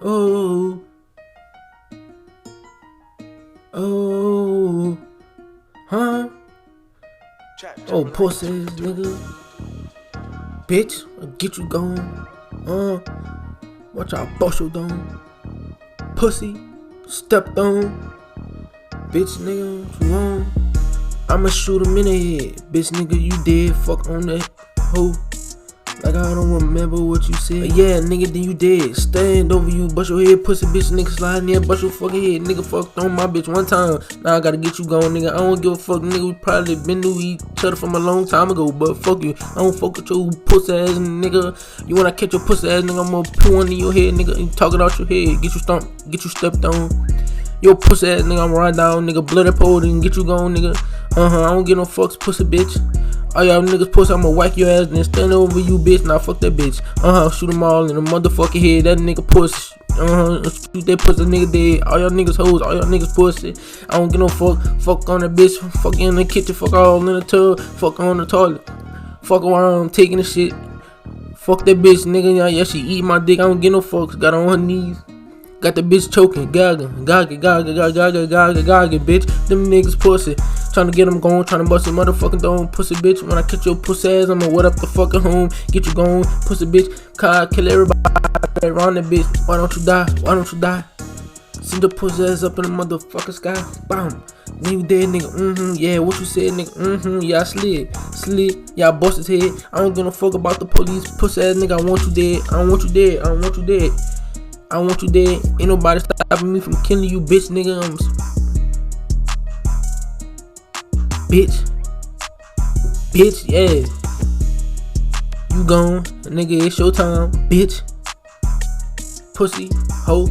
Oh, oh, huh? Oh, pussy ass nigga. Bitch, I'll get you gone. Watch out, bust your dome. Pussy, stepped on. Bitch, nigga, what you want? I'ma shoot him in the head. Bitch, nigga, you dead. Fuck on that hoe. Like I don't remember what you said. But yeah, nigga, then you dead. Stand over you, bust your head, pussy bitch, nigga, slide in there, bust your fucking head. Nigga, fucked on my bitch one time. Now I gotta get you going, nigga. I don't give a fuck, nigga. We probably been knew each other from a long time ago, but fuck you. I don't fuck with your pussy ass nigga. You wanna catch your pussy ass nigga, I'm gonna put one in your head, nigga, and talk it out your head. Get you stumped, get you stepped on. Yo pussy ass nigga, I'm ride down, nigga, bloody pole and get you going, nigga. I don't get no fucks, pussy bitch. All y'all niggas pussy, I'ma whack your ass and stand over you, bitch. Now fuck that bitch. Shoot them all in the motherfucking head. That nigga pussy. Shoot that pussy nigga dead. All y'all niggas hoes, all y'all niggas pussy. I don't get no fuck. Fuck on that bitch. Fuck in the kitchen. Fuck all in the tub. Fuck on the toilet. Fuck while I'm taking the shit. Fuck that bitch, nigga. Yeah, she eat my dick. I don't get no fucks. Got on her knees. Got the bitch choking, gagging, bitch. Them niggas pussy. Tryna get them going, tryna bust your motherfucking dome, pussy bitch. When I catch your pussy ass, I'ma wet up the fucking home. Get you going, pussy bitch. Car, kill everybody around that bitch. Why don't you die? Why don't you die? Send the pussy ass up in the motherfucking sky. Bam. Then you dead, nigga. Yeah, what you said, nigga. Yeah, I slid. Yeah, I bust his head. I don't give no fuck about the police. Pussy ass nigga, I want you dead. I don't want you dead. I don't want you dead. I want you dead. Ain't nobody stopping me from killing you, bitch, nigga. Bitch, yeah. You gone, nigga. It's your time, bitch. Pussy, hoe.